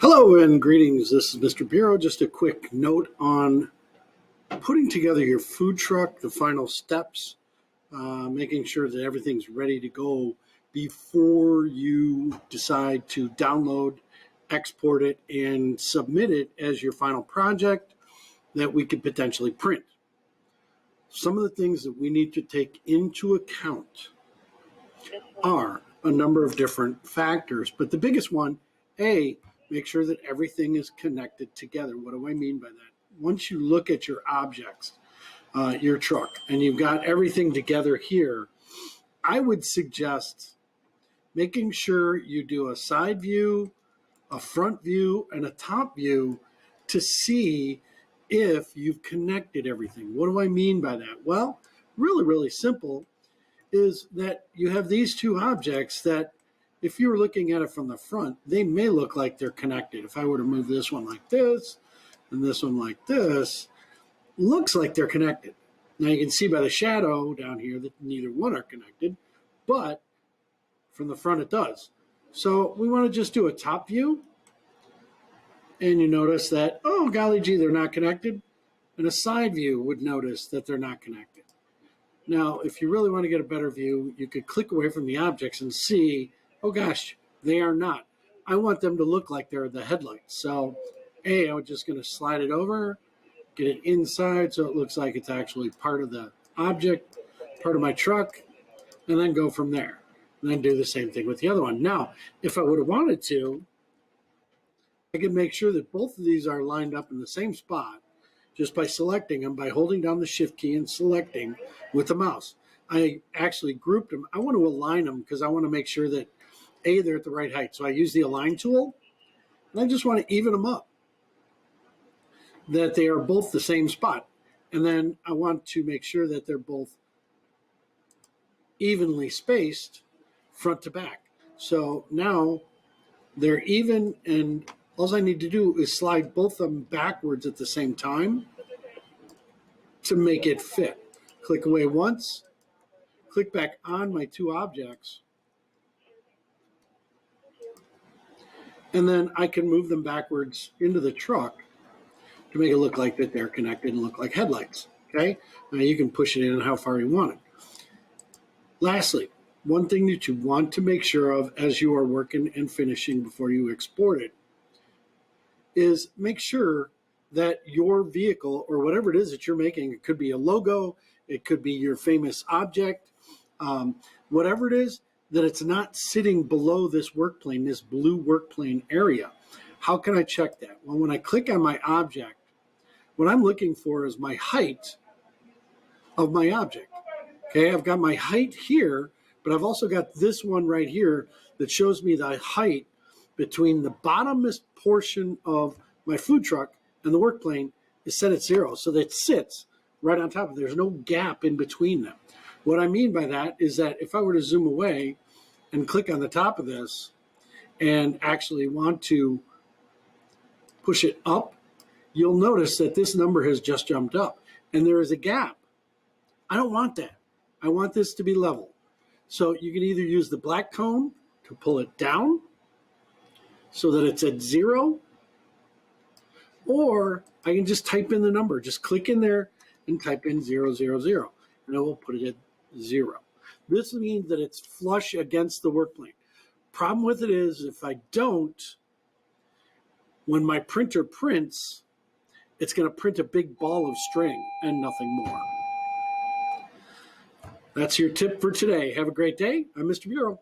Hello and greetings. This is Mr. Bureau. Just a quick note on putting together your food truck, the final steps, making sure that everything's ready to go before you decide to download, export it, and submit it as your final project that we could potentially print. Some of the things that we need to take into account are a number of different factors, but the biggest one, make sure that everything is connected together. What do I mean by that? Once you look at your objects, your truck, and you've got everything together here, I would suggest making sure you do a side view, a front view, and a top view to see if you've connected everything. What do I mean by that? Well, really simple is that you have these two objects that if you were looking at it from the front, they may look like they're connected. If I were to move this one like this and this one like this, looks like they're connected. Now you can see by the shadow down here that neither one are connected, but from the front it does. So we want to just do a top view, and you notice that, oh golly gee, they're not connected. And a side view would notice that they're not connected. Now, if you really want to get a better view, you could click away from the objects and see, oh gosh, they are not. I want them to look like they're the headlights. So, I'm just going to slide it over, get it inside so it looks like it's actually part of the object, part of my truck, and then go from there. And then do the same thing with the other one. Now, if I would have wanted to, I could make sure that both of these are lined up in the same spot just by selecting them, by holding down the shift key and selecting with the mouse. I actually grouped them. I want to align them because I want to make sure that they're at the right height. So I use the align tool, and I just want to even them up, that they are both the same spot. And then I want to make sure that they're both evenly spaced front to back. So now they're even, and all I need to do is slide both of them backwards at the same time to make it fit. Click away once, click back on my two objects, and then I can move them backwards into the truck to make it look like that they're connected and look like headlights. Okay, now you can push it in how far you want it. Lastly, one thing that you want to make sure of as you are working and finishing before you export it is make sure that your vehicle or whatever it is that you're making, it could be a logo, it could be your famous object, whatever it is, that it's not sitting below this work plane, this blue work plane area. How can I check that? Well, when I click on my object, what I'm looking for is my height of my object. Okay, I've got my height here, but I've also got this one right here that shows me the height between the bottommost portion of my food truck and the work plane is set at 0. So that it sits right on top of it. There's no gap in between them. What I mean by that is that if I were to zoom away and click on the top of this and actually want to push it up, you'll notice that this number has just jumped up and there is a gap. I don't want that. I want this to be level. So you can either use the black cone to pull it down so that it's at 0, or I can just type in the number. Just click in there and type in 000, and it will put it at 0. This means that it's flush against the work plane. Problem with it is if I don't, when my printer prints, it's going to print a big ball of string and nothing more. That's your tip for today. Have a great day. I'm Mr. Bureau.